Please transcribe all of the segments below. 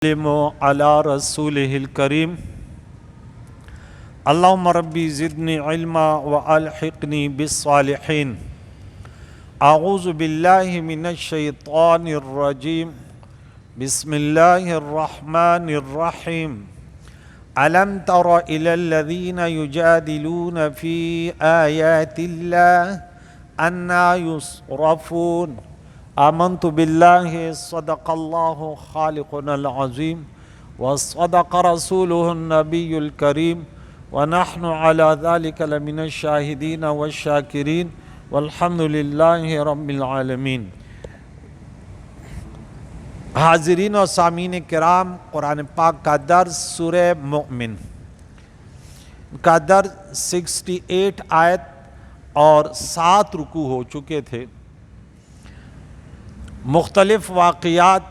على رسوله الكريم اللهم ربي زدني علما وألحقني بالصالحين. أعوذ بالله من الشيطان الرجيم. بسم الله الرحمن الرحيم. ألم تر إلى الذين يجادلون في آيات الله أنى يصرفون. آمنت بالله صدق الله خالقنا العظيم وصدق رسوله النبي الكريم ونحن على ذلك لمن الشاهدين والشاكرين والحمد لله رب العالمین. حاضرین و سامعین کرام، قرآن پاک کا درس سورہ مؤمن کا درس 68 آیت اور 7 رکوع ہو چکے تھے. مختلف واقعات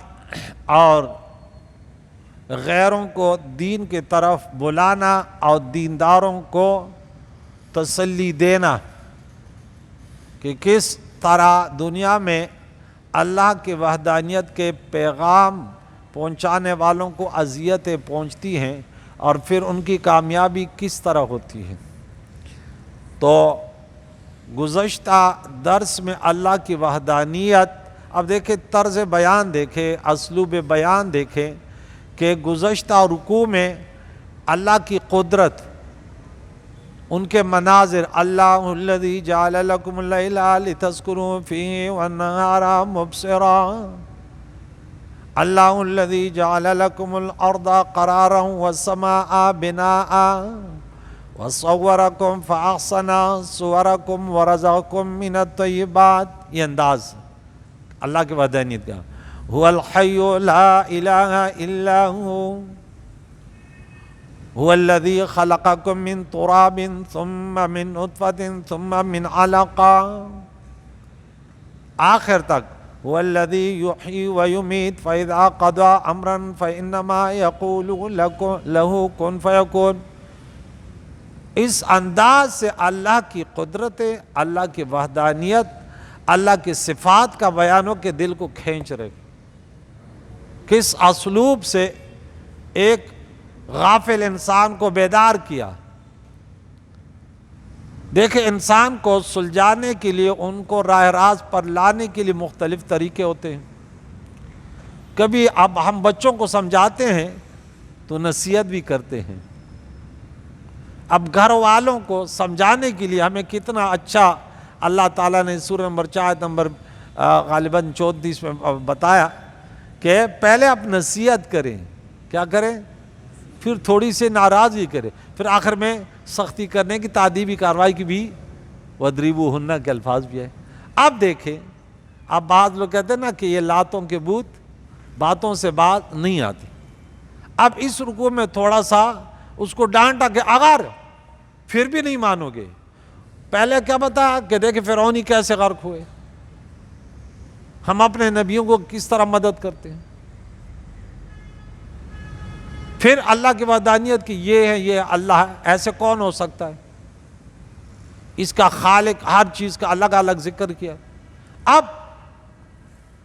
اور غیروں کو دین کی طرف بلانا اور دینداروں کو تسلی دینا کہ کس طرح دنیا میں اللہ کی وحدانیت کے پیغام پہنچانے والوں کو اذیتیں پہنچتی ہیں اور پھر ان کی کامیابی کس طرح ہوتی ہے. تو گزشتہ درس میں اللہ کی وحدانیت، اب دیکھیں طرز بیان دیکھیں، اسلوب بیان دیکھیں کہ گزشتہ رکوع میں اللہ کی قدرت، ان کے مناظر، اللہ الذی جعل لکم اللیل لتسکنوا فیہ والنہار مبصرا، اللہ الذی جعل لکم الارض قرارا والسماء بناء وصورکم فاحسن صورکم ورزقکم من الطیبات. یہ انداز اللہ کے وحدانیت کا. هو الحی لا الہ الا هو الذی خلقکم من تراب ثم من نطفة ثم من علقہ آخر تک. هو الذی یحیی ویمیت فاذا قضى امرا فانما یقول له کن فیکون. اس انداز سے اللہ کی قدرت، اللہ کی وحدانیت، اللہ کی صفات کا بیان ہو کہ دل کو کھینچ رہے. کس اسلوب سے ایک غافل انسان کو بیدار کیا. دیکھیں، انسان کو سلجھانے کے لیے، ان کو راہ راست پر لانے کے لیے مختلف طریقے ہوتے ہیں. کبھی اب ہم بچوں کو سمجھاتے ہیں تو نصیحت بھی کرتے ہیں. اب گھر والوں کو سمجھانے کے لیے ہمیں کتنا اچھا اللہ تعالیٰ نے سورہ نمبر 4 نمبر غالباً 34 میں بتایا کہ پہلے آپ نصیحت کریں. کیا کریں؟ پھر تھوڑی سی ناراضگی کریں، پھر آخر میں سختی کرنے کی، تعدیبی کارروائی کی بھی وَاضْرِبُوهُنَّ کے الفاظ بھی ہے. اب دیکھیں، اب بعض لوگ کہتے ہیں نا کہ یہ لاتوں کے بت، باتوں سے بات نہیں آتی. اب اس رکوع میں تھوڑا سا اس کو ڈانٹا کہ اگر پھر بھی نہیں مانو گے. پہلے کیا بتایا کہ دیکھیں فرعونی کیسے غرق ہوئے. ہم اپنے نبیوں کو کس طرح مدد کرتے ہیں. پھر اللہ کی وحدانیت کی یہ ہے، یہ اللہ ہے، ایسے کون ہو سکتا ہے. اس کا خالق، ہر چیز کا الگ الگ ذکر کیا. اب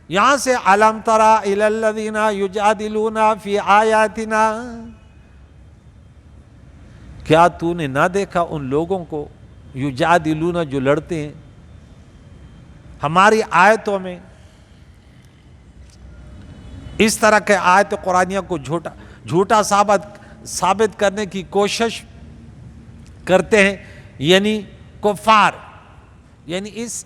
یہاں سے الم تر الی الذین یجادلون فی آیاتنا، کیا تو نے نہ دیکھا ان لوگوں کو یجادلون جو لڑتے ہیں ہماری آیتوں میں. اس طرح کے آیت قرآنیہ کو جھوٹا ثابت کرنے کی کوشش کرتے ہیں، یعنی کفار. یعنی اس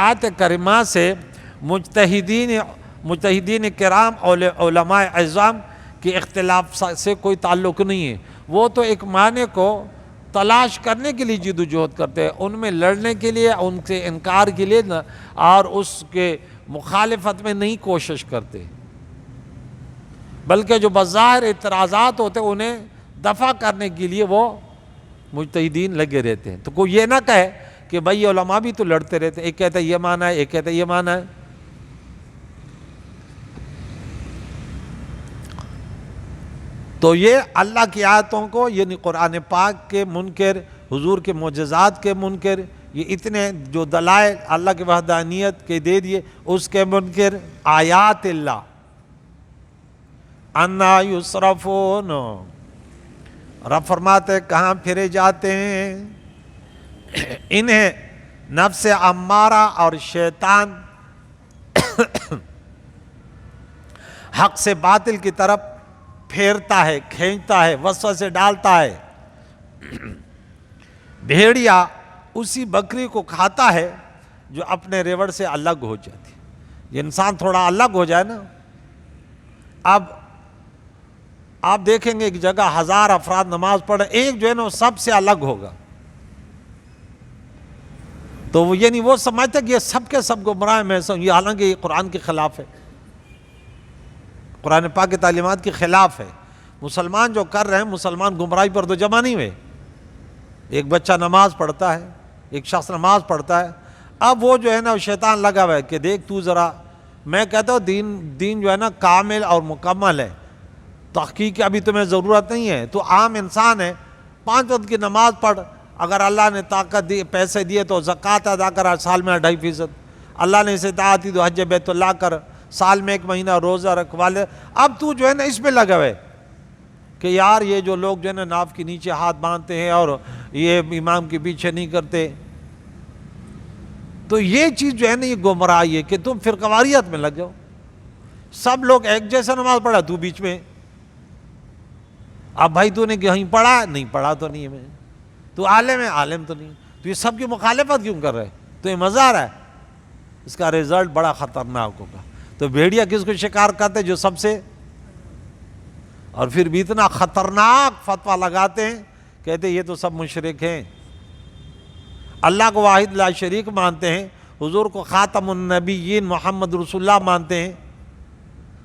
آیت کریمہ سے مجتہدین کرام، علماء اعظام کے اختلاف سے کوئی تعلق نہیں ہے. وہ تو ایک معنی کو تلاش کرنے کے لیے جد و جہد کرتے ہیں، ان میں لڑنے کے لیے، ان سے انکار کے لیے اور اس کے مخالفت میں نہیں کوشش کرتے، بلکہ جو بظاہر اعتراضات ہوتے ہیں انہیں دفع کرنے کے لیے وہ مجتہدین لگے رہتے ہیں. تو کوئی یہ نہ کہے کہ بھائی علماء بھی تو لڑتے رہتے ہیں، ایک کہتا ہے یہ معنی ہے، ایک کہتا ہے یہ معنی ہے. تو یہ اللہ کی آیتوں کو، یعنی قرآن پاک کے منکر، حضور کے معجزات کے منکر، یہ اتنے جو دلائل اللہ کی وحدانیت کے دے دیے، اس کے منکر، آیات اللہ، انا یصرفون، رب فرماتے کہاں پھرے جاتے ہیں؟ انہیں نفس امارہ اور شیطان حق سے باطل کی طرف پھیرتا ہے، کھینچتا ہے، وسوسے ڈالتا ہے۔ بھیڑیا اسی بکری کو کھاتا ہے جو اپنے ریوڑ سے الگ ہو جاتی ہے۔ یہ انسان تھوڑا الگ ہو جائے نا، اب آپ دیکھیں گے ایک جگہ 1000 افراد نماز پڑھے، ایک جو ہے نا وہ سب سے الگ ہوگا، تو وہ یعنی وہ سمجھتا کہ یہ سب کے سب گمراہ میں سے، یہ حالانکہ یہ قرآن کے خلاف ہے، قرآن پاک کی تعلیمات کے خلاف ہے۔ مسلمان جو کر رہے ہیں، مسلمان گمراہی پر تو جمع نہیں ہوئے۔ ایک بچہ نماز پڑھتا ہے، ایک شخص نماز پڑھتا ہے، اب وہ جو ہے نا شیطان لگا ہوا ہے کہ دیکھ تو ذرا، میں کہتا ہوں دین جو ہے نا کامل اور مکمل ہے، تحقیق کی ابھی تمہیں ضرورت نہیں ہے، تو عام انسان ہے، 5 وقت کی نماز پڑھ، اگر اللہ نے طاقت دی، پیسے دیے تو زکوٰۃ ادا کر سال میں 2.5%، اللہ نے استطاعت دی تو حج بیت اللہ کر، سال میں 1 مہینہ روزہ رکھ والے۔ اب تو جو ہے نا اس میں لگا ہوئے کہ یار یہ جو لوگ جو ہے نا ناف کے نیچے ہاتھ باندھتے ہیں اور یہ امام کے پیچھے نہیں کرتے، تو یہ چیز جو ہے نا یہ گمراہی ہے کہ تم فرقواریت میں لگ جاؤ، سب لوگ ایک جیسا نماز پڑھا، تو بیچ میں، اب بھائی تو نے کہیں پڑھا؟ نہیں پڑھا تو نہیں ہے، میں تو عالم ہے؟ عالم تو نہیں، تو یہ سب کی مخالفت کیوں کر رہے؟ تو یہ مزہ آ رہا ہے، اس کا رزلٹ بڑا خطرناک ہوگا۔ تو بھیڑیا کس کو شکار کرتے؟ جو سب سے، اور پھر بھی اتنا خطرناک فتویٰ لگاتے ہیں، کہتے ہیں یہ تو سب مشرک ہیں، اللہ کو واحد لا شریک مانتے ہیں، حضور کو خاتم النبیین محمد رسول اللہ مانتے ہیں،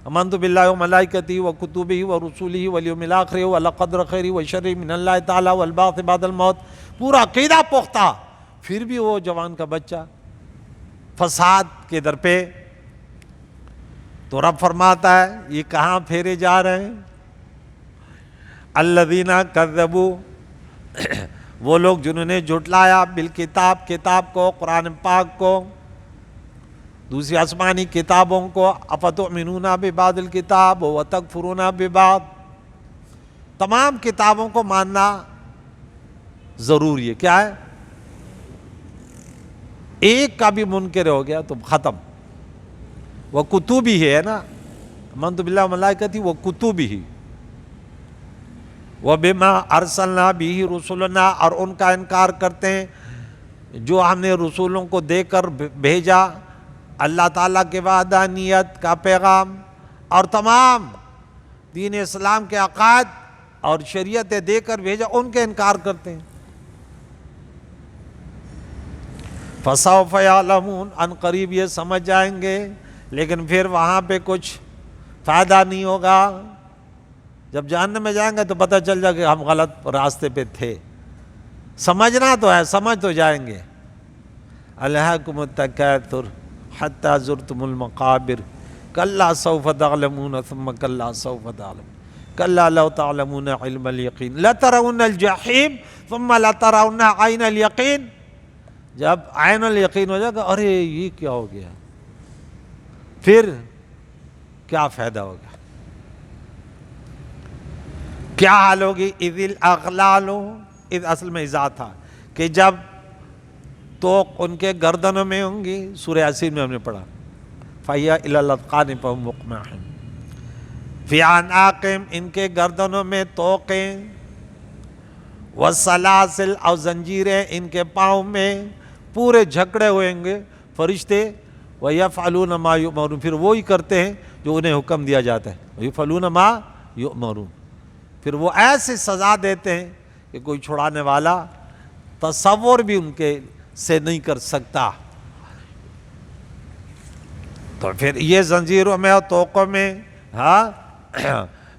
آمنت باللہ وملائکتہ وکتبہ ورسولہ والیوم الآخر والقدر خیر وشر من اللہ تعالی والبعث بعد الموت، پورا عقیدہ پختہ، پھر بھی وہ جوان کا بچہ فساد کے در پہ۔ تو رب فرماتا ہے یہ کہاں پھیرے جا رہے ہیں؟ الذین کذبوا، وہ لوگ جنہوں نے جھٹلایا بالکتاب، کتاب کو، قرآن پاک کو، دوسری آسمانی کتابوں کو، افتؤمنون ببعض الکتاب وتکفرون ببعض، تمام کتابوں کو ماننا ضروری ہے۔ کیا ہے؟ ایک کا بھی منکر ہو گیا تو ختم۔ وہ کتبی ہے نا، آمنت باللہ وملائکتہ وکتبہ وبما ارسلنا بہ رسلنا، اور ان کا انکار کرتے ہیں جو ہم نے رسولوں کو دے کر بھیجا، اللہ تعالیٰ کے وحدانیت کا پیغام اور تمام دین اسلام کے عقائد اور شریعتیں دے کر بھیجا، ان کے انکار کرتے ہیں۔ فسوف یعلمون، ان قریب یہ سمجھ جائیں گے، لیکن پھر وہاں پہ کچھ فائدہ نہیں ہوگا۔ جب جہنم میں جائیں گے تو پتہ چل جائے کہ ہم غلط راستے پہ تھے۔ سمجھنا تو ہے، سمجھ تو جائیں گے۔ الہاکم التکاثر حتی زرتم المقابر کلا سوف تعلمون ثم کلا سوف تعلمون کلا لو تعلمون علم الیقین لترون الجحیم ثم لترون عین الیقین، جب عین الیقین ہو جائے گا ارے یہ کیا ہو گیا، پھر کیا فائدہ ہوگا، کیا حال ہوگی؟ اذ الاغلال، اذ اصل میں اذا تھا کہ جب توق ان کے گردنوں میں ہوں گی، سورہ یاسین میں ہم نے پڑھا، فَهِيَ إِلَى الْأَذْقَانِ فَهُمْ مُقْمَحُونَ، فِي أَعْنَاقِهِمْ ان کے گردنوں میں توقیں، وَالسَّلَاسِلْ اور زنجیریں ان کے پاؤں میں، پورے جھکڑے ہوئیں گے فرشتے، وَيَفْعَلُونَ مَا يُؤْمَرُونَ، پھر وہی کرتے ہیں جو انہیں حکم دیا جاتا ہے، وَيَفْعَلُونَ مَا يُؤْمَرُونَ، پھر وہ ایسی سزا دیتے ہیں کہ کوئی چھڑانے والا تصور بھی ان کے سے نہیں کر سکتا۔ تو پھر یہ زنجیروں میں اور توقوں میں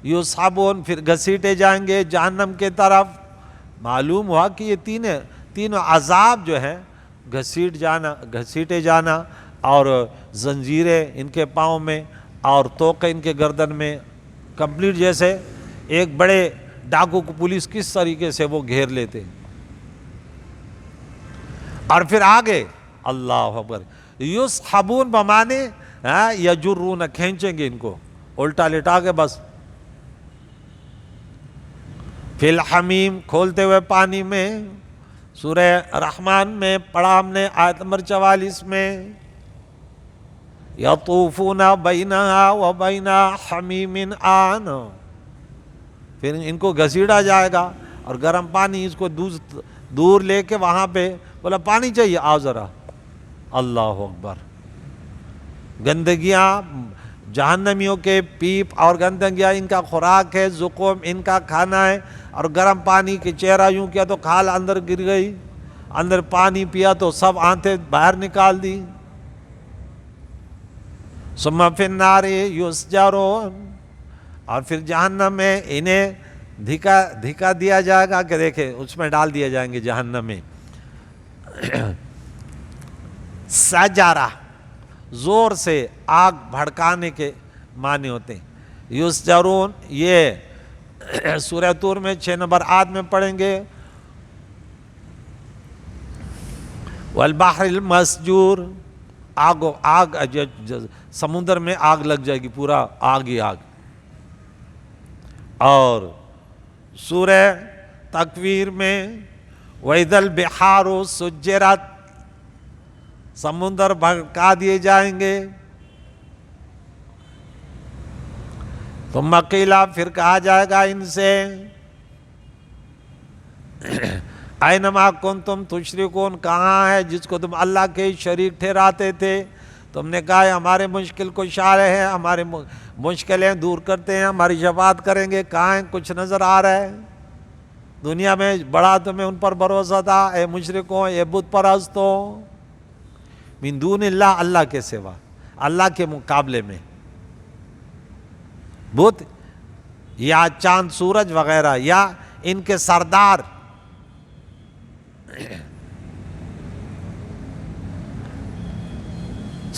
یُسْحَبُونَ، پھر گھسیٹے جائیں گے جہنم کے طرف۔ معلوم ہوا کہ یہ تینوں عذاب جو ہیں، گھسیٹے جانا اور زنجیریں ان کے پاؤں میں اور توقے ان کے گردن میں، کمپلیٹ جیسے ایک بڑے ڈاکو کو پولیس کس طریقے سے وہ گھیر لیتے، اور پھر آگے اللہ اکبر، یُسْحَبُونَ بمانے یجرون، کھینچیں گے ان کو الٹا لٹا کے، بس فی الحمیم کھولتے ہوئے پانی میں، سورہ رحمان میں پڑھا ہم نے آیت نمبر 44 میں، یطوفون بینہا و بین حمیم آن، پھر ان کو گھسیٹا جائے گا اور گرم پانی اس کو دور لے کے وہاں پہ بولا پانی چاہیے، آؤ ذرا، اللہ اکبر۔ گندگیاں جہنمیوں کے پیپ اور گندگیاں ان کا خوراک ہے، زقوم ان کا کھانا ہے، اور گرم پانی کے چہرہ یوں کیا تو کھال اندر گر گئی، اندر پانی پیا تو سب آنتیں باہر نکال دی۔ ثم فی النار یسجرون، اور پھر جہنم میں انہیں دھکا دیا جائے گا کہ دیکھیں اس میں ڈال دیے جائیں گے جہنم میں۔ سجارہ زور سے آگ بھڑکانے کے معنی ہوتے ہیں۔ یسجرون یہ سورہ طور میں 6 نمبر آیت میں پڑھیں گے، والبحر المسجور، آگ سمندر میں آگ لگ جائے گی، پورا آگ ہی آگ۔ اور سورہ تکویر میں وَإِذَا الْبِحَارُ سُجِّرَتْ، سمندر بھڑکا دیے جائیں گے۔ ثم قیل، پھر کہا جائے گا ان سے، اینما کنتم تشرکون، کہاں ہے جس کو تم اللہ کے شریک ٹھہراتے تھے؟ تم نے کہا ہے ہمارے مشکل کشا ہیں، ہمارے مشکلیں دور کرتے ہیں، ہماری شفاعت کریں گے، کہاں ہیں؟ کچھ نظر آ رہا ہے؟ دنیا میں بڑا تمہیں ان پر بھروسہ تھا، اے مشرکوں، اے بت پرستوں، من دون اللہ، اللہ کے سوا، اللہ کے مقابلے میں بت یا چاند سورج وغیرہ یا ان کے سردار،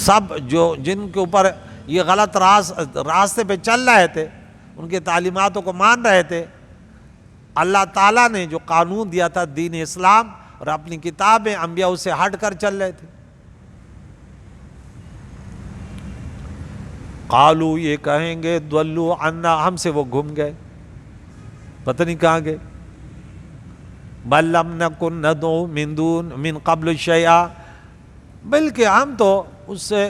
سب جو جن کے اوپر یہ غلط راستے پہ چل رہے تھے، ان کے تعلیماتوں کو مان رہے تھے، اللہ تعالیٰ نے جو قانون دیا تھا دین اسلام اور اپنی کتابیں، انبیاء اسے ہٹ کر چل رہے تھے۔ قالو، یہ کہیں گے، ضلوا عنا، ہم سے وہ گم گئے، پتہ نہیں کہاں گئے۔ بل لم نکن ندعو من قبل شیئا، بلکہ ہم تو اس سے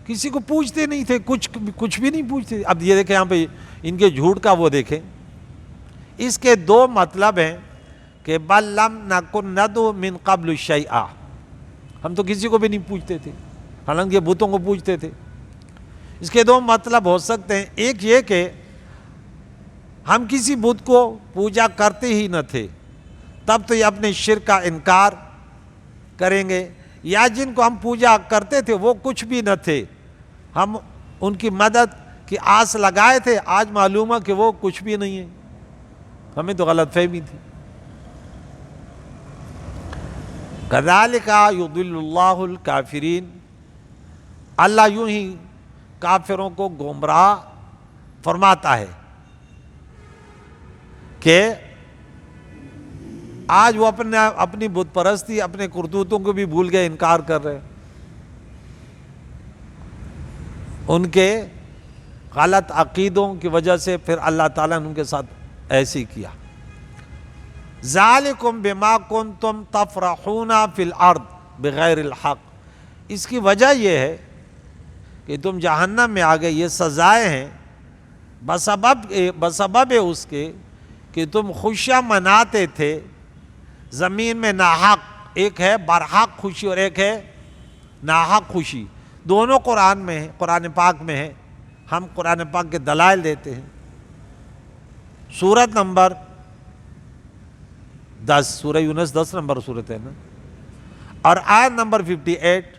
کسی کو پوچھتے نہیں تھے، کچھ بھی نہیں پوچھتے۔ اب یہ دیکھیں یہاں پہ ان کے جھوٹ کا وہ دیکھیں، اس کے 2 مطلب ہیں کہ بل لم نکن ندعو من قبل شیئا، ہم تو کسی کو بھی نہیں پوچھتے تھے، حالانکہ بتوں کو پوچھتے تھے۔ اس کے 2 مطلب ہو سکتے ہیں، ایک یہ کہ ہم کسی بت کو پوجا کرتے ہی نہ تھے، تب تو یہ اپنے شرک کا انکار کریں گے، یا جن کو ہم پوجا کرتے تھے وہ کچھ بھی نہ تھے، ہم ان کی مدد کی آس لگائے تھے، آج معلوم ہے کہ وہ کچھ بھی نہیں ہے، ہمیں تو غلط فہمی تھی۔ کذالک یضل اللہ الکافرین، اللہ یوں ہی کافروں کو گمراہ فرماتا ہے کہ آج وہ اپنی بت پرستی، اپنے کرتوتوں کو بھی بھول گئے، انکار کر رہے، ان کے غلط عقیدوں کی وجہ سے پھر اللہ تعالیٰ نے ان کے ساتھ ایسی کیا۔ ذالکم بما کنتم تفرحون فی الارض بغیر الحق، اس کی وجہ یہ ہے کہ تم جہنم میں آ گئے، یہ سزائیں ہیں بسبب اس کے کہ تم خوشیاں مناتے تھے زمین میں ناحق، ایک ہے برحق خوشی اور ایک ہے ناحق خوشی، دونوں قرآن میں ہیں، قرآن پاک میں ہے، ہم قرآن پاک کے دلائل دیتے ہیں۔ سورت نمبر 10، سورہ یونس 10 نمبر سورت ہے نا، اور آیت نمبر 58،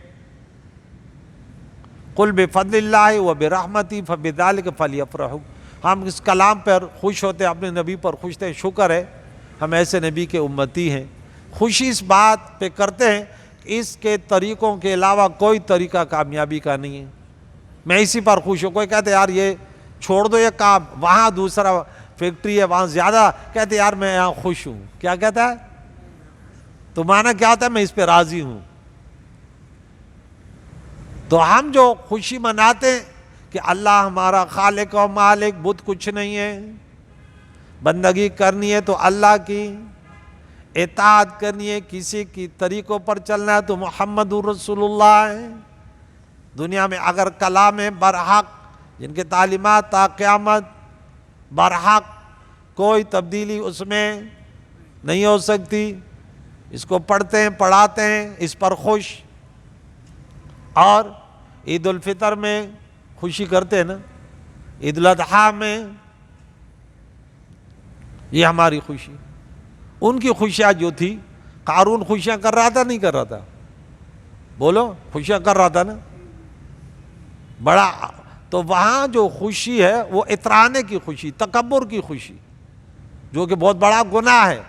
قل بفضل اللہ وبرحمتہ فبذلک فلیفرحوا، ہم اس کلام پر خوش ہوتے، اپنے نبی پر خوش تھے، شکر ہے ہم ایسے نبی کے امتی ہیں۔ خوشی اس بات پہ کرتے ہیں کہ اس کے طریقوں کے علاوہ کوئی طریقہ کامیابی کا نہیں ہے، میں اسی پر خوش ہوں۔ کوئی کہتے یار یہ چھوڑ دو یہ کام، وہاں دوسرا فیکٹری ہے وہاں زیادہ، کہتے یار میں یہاں خوش ہوں، کیا کہتا ہے تو معنی کیا ہوتا ہے؟ میں اس پہ راضی ہوں۔ تو ہم جو خوشی مناتے ہیں کہ اللہ ہمارا خالق و مالک، بت کچھ نہیں ہے، بندگی کرنی ہے تو اللہ کی اطاعت کرنی ہے، کسی کی طریقوں پر چلنا ہے تو محمد رسول اللہ ہے۔ دنیا میں اگر کلام برحق جن کے تعلیمات تا قیامت برحق، کوئی تبدیلی اس میں نہیں ہو سکتی، اس کو پڑھتے ہیں پڑھاتے ہیں اس پر خوش، اور عید الفطر میں خوشی کرتے ہیں نا، عید الاضحیٰ میں، یہ ہماری خوشی۔ ان کی خوشیاں جو تھی، قارون خوشیاں کر رہا تھا نہیں کر رہا تھا؟ بولو، خوشیاں کر رہا تھا نا بڑا۔ تو وہاں جو خوشی ہے وہ اترانے کی خوشی، تکبر کی خوشی، جو کہ بہت بڑا گناہ ہے۔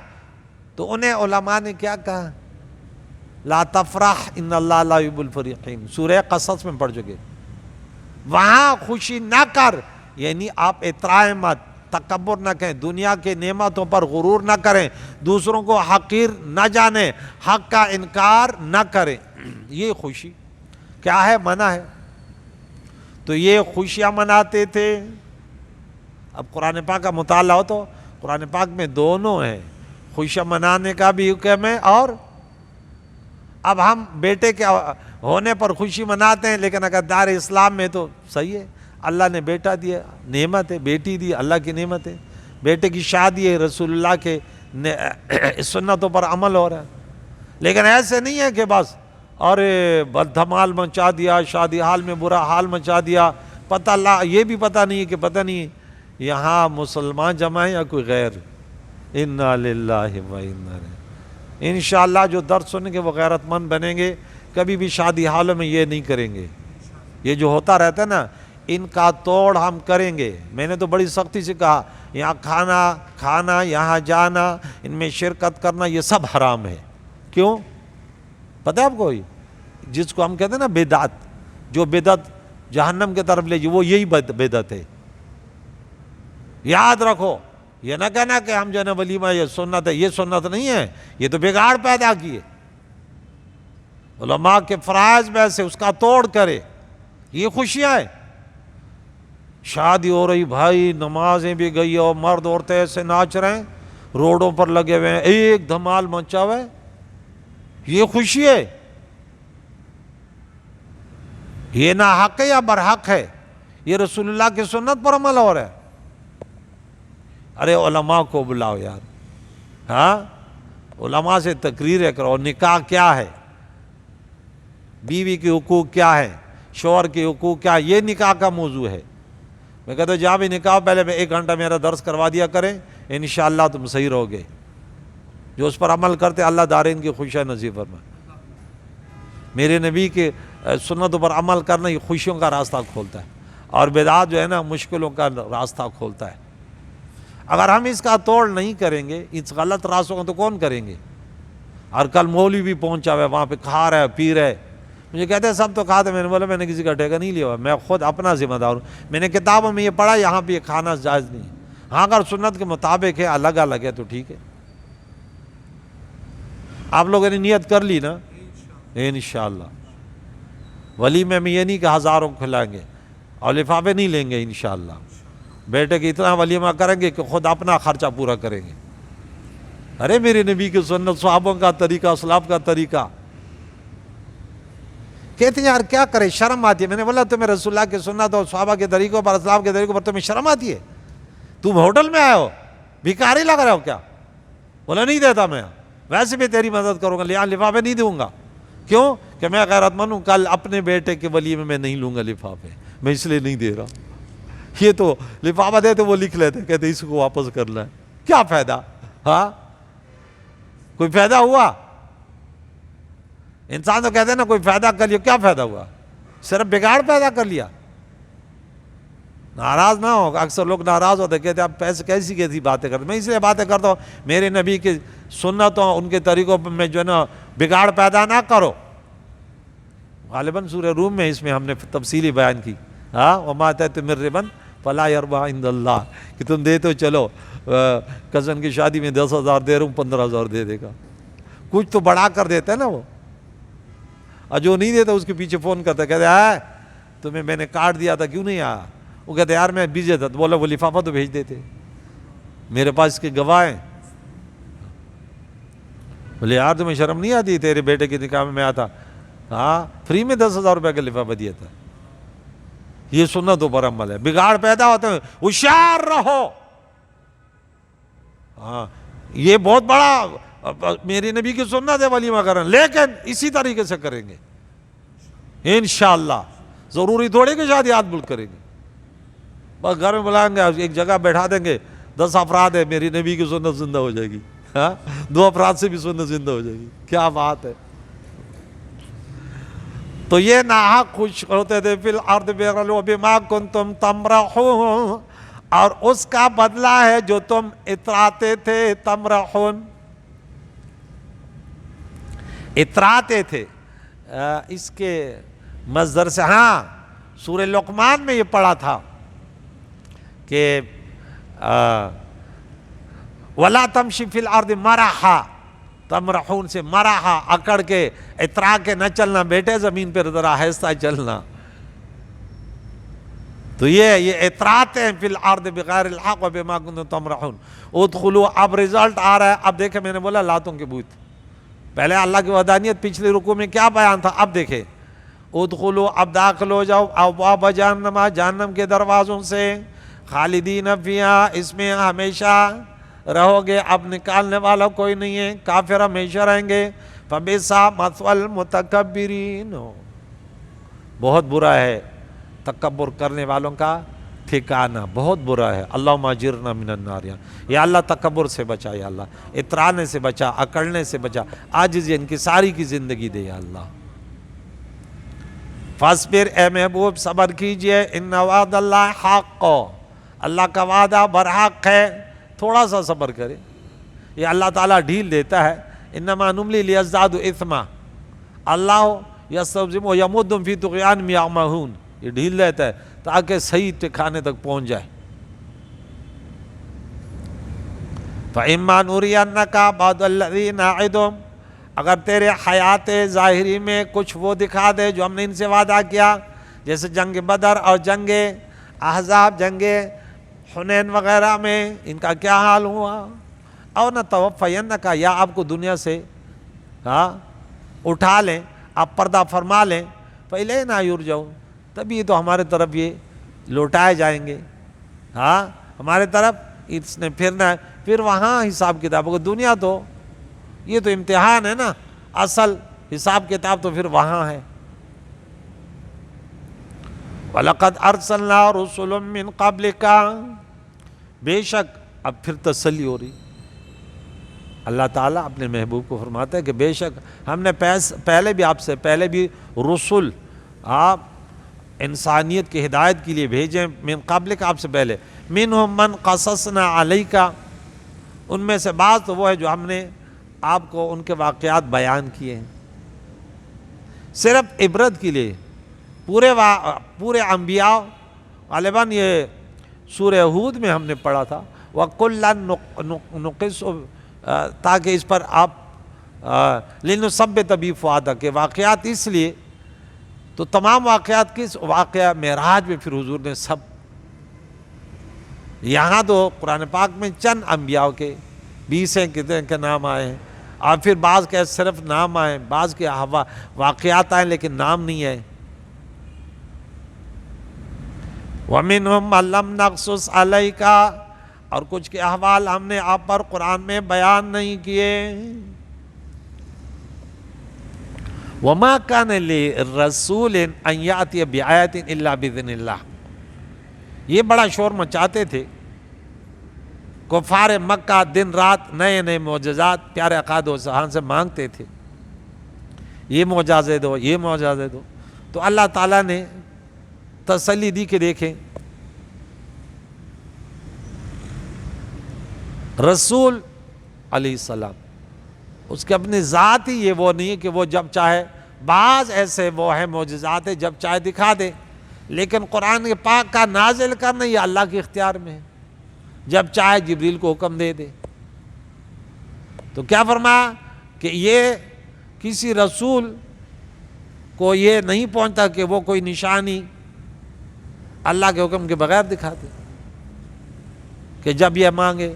تو انہیں علماء نے کیا کہا؟ لا تفرح ان اللہ لا يحب الفریحین، سورہ قصص میں پڑھ چکے۔ وہاں خوشی نہ کر، یعنی آپ اترائیں مت، تکبر نہ کریں، دنیا کے نعمتوں پر غرور نہ کریں، دوسروں کو حقیر نہ جانیں، حق کا انکار نہ کریں، یہ خوشی کیا ہے؟ منع ہے۔ تو یہ خوشیاں مناتے تھے۔ اب قرآن پاک کا مطالعہ ہو تو قرآن پاک میں دونوں ہیں، خوشیاں منانے کا بھی حکم ہے، اور اب ہم بیٹے کے ہونے پر خوشی مناتے ہیں، لیکن اگر دار اسلام میں تو صحیح ہے، اللہ نے بیٹا دیا، نعمت ہے، بیٹی دی اللہ کی نعمت ہے، بیٹے کی شادی ہے، رسول اللہ کے سنتوں پر عمل ہو رہا ہے۔ لیکن ایسے نہیں ہے کہ بس اور دھمال مچا دیا، شادی حال میں برا حال مچا دیا، پتہ اللہ یہ بھی پتہ نہیں ہے کہ پتہ نہیں یہاں مسلمان جمع ہے یا کوئی غیر۔ انا للہ و انا الیہ، انشاءاللہ جو درس سنیں گے وہ غیرت مند بنیں گے، کبھی بھی شادی حالوں میں یہ نہیں کریں گے۔ یہ جو ہوتا رہتا ہے نا، ان کا توڑ ہم کریں گے۔ میں نے تو بڑی سختی سے کہا، یہاں کھانا یہاں جانا، ان میں شرکت کرنا، یہ سب حرام ہے۔ کیوں؟ پتہ ہے آپ کو؟ جس کو ہم کہتے ہیں نا بدعت، جو بدعت جہنم کی طرف لے جائے، وہ یہی بدعت ہے۔ یاد رکھو، یہ نہ کہنا کہ ہم جو ہے نا ولیمہ یہ سنت ہے، یہ سنت نہیں ہے، یہ تو بگاڑ پیدا کیے۔ علماء کے فرائض میں سے اس کا توڑ کرے، یہ خوشیاں ہیں۔ شادی ہو رہی بھائی، نمازیں بھی گئی اور مرد عورتیں ایسے ناچ رہے ہیں، روڈوں پر لگے ہوئے ہیں، ایک دھمال مچا ہوا ہے، یہ خوشی ہے؟ یہ نہ حق ہے یا برحق ہے؟ یہ رسول اللہ کی سنت پر عمل ہو رہا ہے۔ ارے علماء کو بلاؤ یار، ہاں علماء سے تقریریں کرو، نکاح کیا ہے، بیوی کے حقوق کیا ہے، شوہر کے حقوق کیا ہے، یہ نکاح کا موضوع ہے۔ میں کہتا ہوں جہاں بھی نکاح پہلے میں 1 گھنٹہ میرا درس کروا دیا کریں، انشاءاللہ تم صحیح رہو گے۔ جو اس پر عمل کرتے اللہ دارین کی خوشیاں نصیب فرمائے۔ میرے نبی کے سنتوں پر عمل کرنا یہ خوشیوں کا راستہ کھولتا ہے، اور بدعات جو ہے نا مشکلوں کا راستہ کھولتا ہے۔ اگر ہم اس کا توڑ نہیں کریں گے، اس غلط راستوں کو تو کون کریں گے؟ اور کل مولوی بھی پہنچا ہوا ہے وہاں پہ، کھا رہا ہے پی رہا ہے، مجھے کہتے ہیں سب تو کھاتے، میں نے بولا میں نے کسی کا ٹھیکہ نہیں لیا ہوا، میں خود اپنا ذمہ دار ہوں۔ میں نے کتابوں میں یہ پڑھا، یہاں پہ یہ کھانا جائز نہیں ہے۔ ہاں اگر سنت کے مطابق ہے، الگ الگ ہے تو ٹھیک ہے۔ آپ لوگوں نے نیت کر لی نا؟ انشاءاللہ ولیمے میں یہ نہیں کہ ہزاروں کھلائیں گے اور لفافے نہیں لیں گے، انشاءاللہ بیٹے کے اتنا ولیمہ کریں گے کہ خود اپنا خرچہ پورا کریں گے۔ ارے میرے نبی کی سنت، صحابوں کا طریقہ، اسلاف کا طریقہ۔ کہتے ہیں یار کیا کرے، شرم آتی ہے۔ میں نے بولا تمہیں رسول اللہ کی سنت اور صحابہ کے طریقوں پر، اسلاف کے طریقوں پر تمہیں شرم آتی ہے؟ تم ہوٹل میں آئے ہو، بھکاری لگ رہے ہو کیا؟ بولا نہیں دیتا میں، ویسے بھی تیری مدد کروں گا، لفافے نہیں دوں گا۔ کیوں؟ کہ میں غیرت مند ہوں، کل اپنے بیٹے کے ولیمے میں نہیں لوں گا لفافے، میں اس لیے نہیں دے رہا۔ یہ تو لفافہ دیتے وہ لکھ لیتے، کہتے اس کو واپس کرنا ہے، کیا فائدہ؟ ہاں کوئی فائدہ ہوا؟ انسان تو کہتے ہیں نا کوئی فائدہ کر لیا، کیا فائدہ ہوا؟ صرف بگاڑ پیدا کر لیا۔ ناراض نہ ہو، اکثر لوگ ناراض ہوتے، کہتے ہیں آپ پیسے کیسی باتیں کرتے۔ میں اس لیے باتیں کرتا ہوں میرے نبی کی سنتوں، ان کے طریقوں میں جو ہے نا بگاڑ پیدا نہ کرو۔ غالباً سورہ روم میں اس میں ہم نے تفصیلی بیان کی، ہاں وما آتیتم من ربا فلا یربح عند اللہ، کہ تم دے تو چلو، کزن کی شادی میں 10,000 دے رہا ہوں، 15,000 دے دے گا، کچھ تو بڑھا کر دیتا ہے نا وہ، اور جو نہیں دیتا اس کے پیچھے فون کرتا ہے، کہتے ہیں تمہیں میں نے کارڈ دیا تھا کیوں نہیں آیا؟ وہ کہتے ہیں یار میں بزی تھا، تو بولا وہ لفافہ تو بھیج دیتے۔ میرے پاس اس کے گواہ ہیں. بولے یار تمہیں شرم نہیں آتی؟ تیرے بیٹے کے نکاح میں آتا، ہاں فری میں 10,000 روپے کا لفافہ دیا تھا. یہ سنتوں پر عمل ہے. بگاڑ پیدا ہوتے ہیں، ہوشیار رہو. ہاں یہ بہت بڑا میری نبی کی سنت ہے ولیمہ کرنا، لیکن اسی طریقے سے کریں گے انشاءاللہ. ضروری تھوڑے کہ شادیات ملک کریں گے. بس گھر میں بلائیں گے، ایک جگہ بیٹھا دیں گے، 10 افراد ہے، میری نبی کی سنت زندہ ہو جائے گی. ہاں 2 افراد سے بھی سنت زندہ ہو جائے گی. کیا بات ہے. تو یہ ناحق خوش ہوتے تھے فی الارض بما کنتم تمرحون، اور اس کا بدلہ ہے جو تم اتراتے تھے. تمرحون اتراتے تھے، اس کے مصدر سے. ہاں سورہ لقمان میں یہ پڑھا تھا کہ وَلَا تَمْشِ فِي الْأَرْضِ مَرَحًا، تمرحون سے مرحا اکڑ کے اترا کے نہ چلنا بیٹے، زمین پر ذرا آہستہ چلنا. تو یہ اتراتے ہیں فی الارض بغیر الحق وبما کنتم تمرحون. ادخلوا، اب رزلٹ آ رہا ہے. اب دیکھیں میں نے بولا لاتوں کے بوت، پہلے اللہ کی وحدانیت پچھلے رکوع میں کیا بیان تھا، اب دیکھیں ادخلوا، اب داخل ہو جاؤ ابواب جہنم، جہنم کے دروازوں سے، خالدین فیہا، اس میں ہمیشہ رہو گے، اب نکالنے والا کوئی نہیں ہے، کافر ہمیشہ رہیں گے. فبئس مثوی المتکبرین، بہت برا ہے تکبر کرنے والوں کا ٹھکانہ، بہت برا ہے. اللہم اجرنا من النار. یا اللہ تکبر سے بچا، یا اللہ اترانے سے بچا، اکڑنے سے بچا، عاجزی انکساری کی زندگی دے یا اللہ. فاصبر، اے محبوب صبر کیجئے، ان وعد اللہ حق، اللہ کا وعدہ برحق ہے. تھوڑا سا صبر کرے، یہ اللہ تعالیٰ ڈھیل دیتا ہے. انما نملی لیزدادوا اثما، اللہ یستعظم ویمدہم فی طغیانہم یعمہون، یہ ڈھیل دیتا ہے تاکہ صحیح ٹھکانے تک پہنچ جائے. فَإِمَّا نُرِيَنَّكَ بَعْضَ الَّذِي نَعِدُهُمْ، اگر تیرے حیات ظاہری میں کچھ وہ دکھا دے جو ہم نے ان سے وعدہ کیا، جیسے جنگ بدر اور جنگ احزاب، جنگ حنین وغیرہ میں ان کا کیا حال ہوا. اور نتوفینک، یا آپ کو دنیا سے اٹھا لیں، آپ پردہ فرما لیں. فإلینا یرجعون، تبھی تو ہمارے طرف یہ لوٹائے جائیں گے. ہاں ہمارے طرف اس نے پھرنا ہے، پھر وہاں حساب کتاب ہوگا. دنیا تو یہ تو امتحان ہے نا، اصل حساب کتاب تو پھر وہاں ہے. وَلَقَدْ أَرْسَلْنَا رُسُلًا مِّن قَبْلِكَ، بے شک، اب پھر تسلی ہو رہی. اللہ تعالیٰ اپنے محبوب کو فرماتا ہے کہ بے شک ہم نے پہلے بھی، آپ سے پہلے بھی رسول آپ انسانیت کی ہدایت کے لیے بھیجیں. من قبلک، آپ سے پہلے. منہم من قصصنا علیک، ان میں سے بعض تو وہ ہے جو ہم نے آپ کو ان کے واقعات بیان کیے ہیں صرف عبرت کے لیے. پورے انبیاء، غالباً یہ سورہ ہود میں ہم نے پڑھا تھا، وَكُلًّا نُقِصُّ، تاکہ اس پر آپ لِنُثَبِّتَ بِهِ فُؤَادَكَ، کہ واقعات اس لیے. تو تمام واقعات کس واقعہ معراج میں پھر حضور نے سب، یہاں تو قرآن پاک میں چند انبیاء کے 20 کے نام آئے ہیں، اور پھر بعض کے صرف نام آئے، بعض کے واقعات آئے لیکن نام نہیں ہے. وَمِنْهُمْ مَن لَّمْ نَقْصُصْ عَلَيْكَ، اور کچھ کے احوال ہم نے آپ پر قرآن میں بیان نہیں کیے. وَمَا كَانَ لِرَسُولٍ أَن يَأْتِيَ بِآيَةٍ إِلَّا بِإِذْنِ اللَّهِ، یہ بڑا شور مچاتے تھے کفار مکہ، دن رات نئے نئے معجزات پیارے عقائد و اذہان سے مانگتے تھے، یہ معجزے دو، یہ معجزے دو. تو اللہ تعالیٰ نے تسلی دی کہ دیکھیں رسول علیہ السلام، اس کے اپنی ذات ہی یہ وہ نہیں ہے کہ وہ جب چاہے، بعض ایسے وہ ہیں معجزات ہیں جب چاہے دکھا دے، لیکن قرآن پاک کا نازل کرنا یہ اللہ کے اختیار میں ہے، جب چاہے جبریل کو حکم دے دے. تو کیا فرمایا کہ یہ کسی رسول کو یہ نہیں پہنچتا کہ وہ کوئی نشانی اللہ کے حکم کے بغیر دکھاتے، کہ جب یہ مانگے.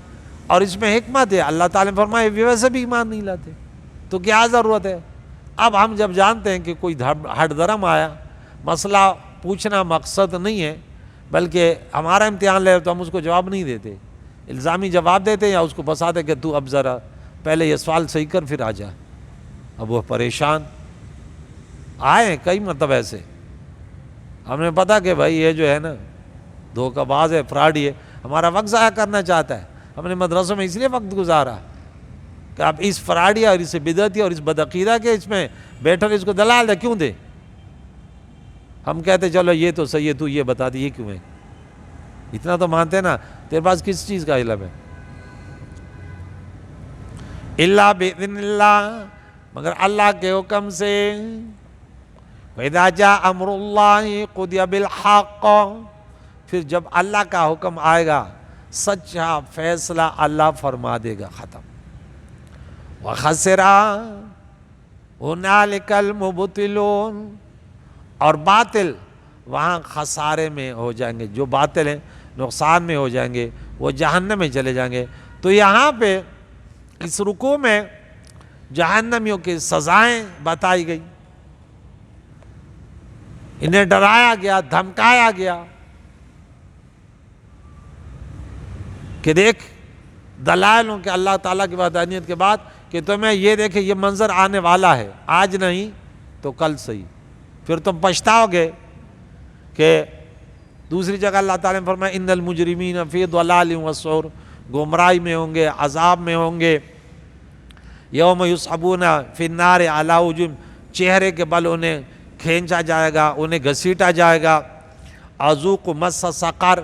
اور اس میں حکمت ہے، اللہ تعالیٰ نے فرمایا ویسے بھی ایمان نہیں لاتے تو کیا ضرورت ہے؟ اب ہم جب جانتے ہیں کہ کوئی ہٹ درم آیا، مسئلہ پوچھنا مقصد نہیں ہے بلکہ ہمارا امتحان لے تو ہم اس کو جواب نہیں دیتے، الزامی جواب دیتے یا اس کو بساتے کہ تو اب ذرا پہلے یہ سوال صحیح کر پھر آ جا۔ اب وہ پریشان آئے کئی مرتبہ ایسے، ہم نے پتا کہ بھائی یہ جو ہے نا دھوکہ باز ہے، فراڈی ہے، ہمارا وقت ضائع کرنا چاہتا ہے۔ ہم نے مدرسوں میں اس لیے وقت گزارا کہ آپ اس فراڈی اور اس بدعتی اور اس بدعقیدہ کے اس میں بیٹھو، اس کو دلال ہے کیوں دے؟ ہم کہتے چلو یہ تو صحیح ہے، تو یہ بتا دی یہ کیوں ہے؟ اتنا تو مانتے نا، تیرے پاس کس چیز کا علم ہے؟ اللہ بِإِذْنِ اللہ، مگر اللہ کے حکم سے۔ وَإِذَا جَاءَ أَمْرُ اللَّهِ قُضِيَ بِالْحَقِّ، پھر جب اللہ کا حکم آئے گا سچا فیصلہ اللہ فرما دے گا، ختم۔ وَخَسِرَ هُنَالِكَ الْمُبْطِلُونَ، اور باطل وہاں خسارے میں ہو جائیں گے، جو باطل ہیں نقصان میں ہو جائیں گے، وہ جہنم میں چلے جائیں گے۔ تو یہاں پہ اس رکوع میں جہنمیوں کی سزائیں بتائی گئی، انہیں ڈرایا گیا، دھمکایا گیا کہ دیکھ دلائل ہوں کہ اللہ تعالیٰ کی وحدانیت کے بعد کہ تمہیں یہ دیکھے یہ منظر آنے والا ہے، آج نہیں تو کل صحیح، پھر تم پچھتاؤ گے۔ کہ دوسری جگہ اللہ تعالیٰ نے فرمایا ان المجرمین فی ضلال وسعور، گمراہی میں ہوں گے، عذاب میں ہوں گے۔ یوم یسحبون فی النار علی وجوہہم، چہرے کے بل انہیں کھینچا جائے گا، انہیں گھسیٹا جائے گا۔ اذوقوا مس سقر،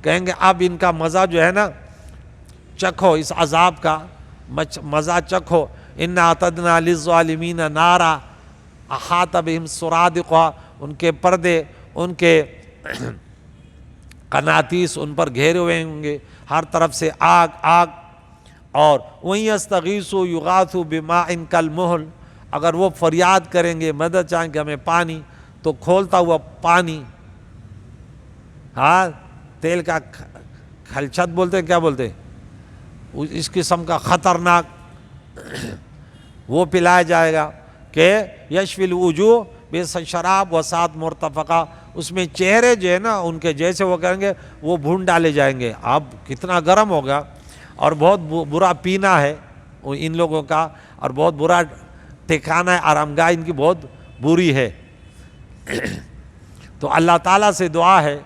کہیں گے اب ان کا مزہ جو ہے نا چکھو، اس عذاب کا مزہ چکھو۔ انا اعتدنا للظالمین نارا احاط بہم سرادقها، ان کے پردے، ان کے قناطیس ان پر گھیرے ہوئے ہوں گے، ہر طرف سے آگ آگ۔ اور وَإِن يَسْتَغِيثُوا يُغَاثُوا بِمَاءٍ كَالْمُهْلِ، اگر وہ فریاد کریں گے، مدد چاہیں کہ ہمیں پانی، تو کھولتا ہوا پانی، ہاں تیل کا کھلچھت بولتے ہیں، کیا بولتے ہیں، اس قسم کا خطرناک وہ پلایا جائے گا کہ یشفی الوجوہ بئس الشراب وساعت مرتفقہ، اس میں چہرے جو ہے نا ان کے جیسے وہ کریں گے وہ بھون ڈالے جائیں گے۔ اب کتنا گرم ہوگا، اور بہت برا پینا ہے ان لوگوں کا، اور بہت برا ٹھکانہ ہے، آرام گاہ ان کی بہت بری ہے۔ تو اللہ تعالیٰ سے دعا ہے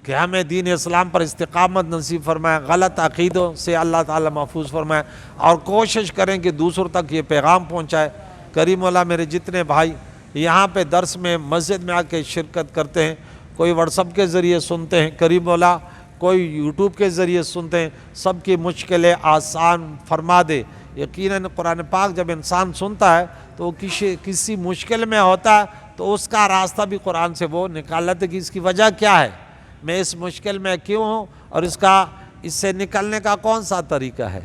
کہ ہمیں دین اسلام پر استقامت نصیب فرمائے، غلط عقیدوں سے اللہ تعالیٰ محفوظ فرمائے، اور کوشش کریں کہ دوسروں تک یہ پیغام پہنچائے۔ کریم اللہ میرے جتنے بھائی یہاں پہ درس میں مسجد میں آ کے شرکت کرتے ہیں، کوئی واٹس ایپ کے ذریعے سنتے ہیں کریم اللہ، کوئی یوٹیوب کے ذریعے سنتے ہیں، سب کی مشکلیں آسان فرما دے۔ یقیناً قرآن پاک جب انسان سنتا ہے تو وہ کسی مشکل میں ہوتا ہے تو اس کا راستہ بھی قرآن سے وہ نکال لیتے کہ اس کی وجہ کیا ہے، میں اس مشکل میں کیوں ہوں، اور اس سے نکلنے کا کون سا طریقہ ہے۔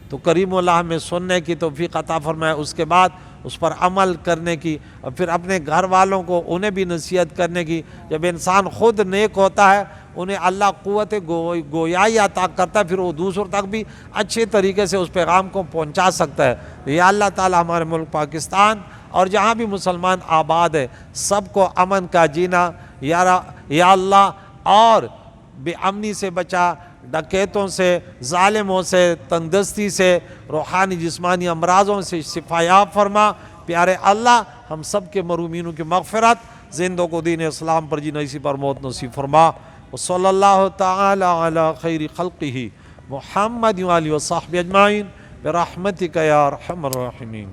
تو کریم اللہ ہمیں سننے کی توفیق عطا فرمائے، اس کے بعد اس پر عمل کرنے کی، اور پھر اپنے گھر والوں کو انہیں بھی نصیحت کرنے کی۔ جب انسان خود نیک ہوتا ہے انہیں اللہ قوت گویائی عطا کرتا ہے، پھر وہ دوسروں تک بھی اچھے طریقے سے اس پیغام کو پہنچا سکتا ہے۔ یا اللہ تعالی ہمارے ملک پاکستان اور جہاں بھی مسلمان آباد ہے سب کو امن کا جینا یا اللہ، اور بے امنی سے بچا، ڈکیتوں سے، ظالموں سے، تندرستی سے، روحانی جسمانی امراضوں سے شفا یاب فرما۔ پیارے اللہ ہم سب کے مرومینوں کی مغفرت، زندوں کو دین اسلام پر جینا، اسی پر موت نصیب فرما۔ وصلی اللہ تعالی علی خیر خلقہ محمد وآلہ وصحبہ اجمعین برحمتک یا ارحم الراحمین۔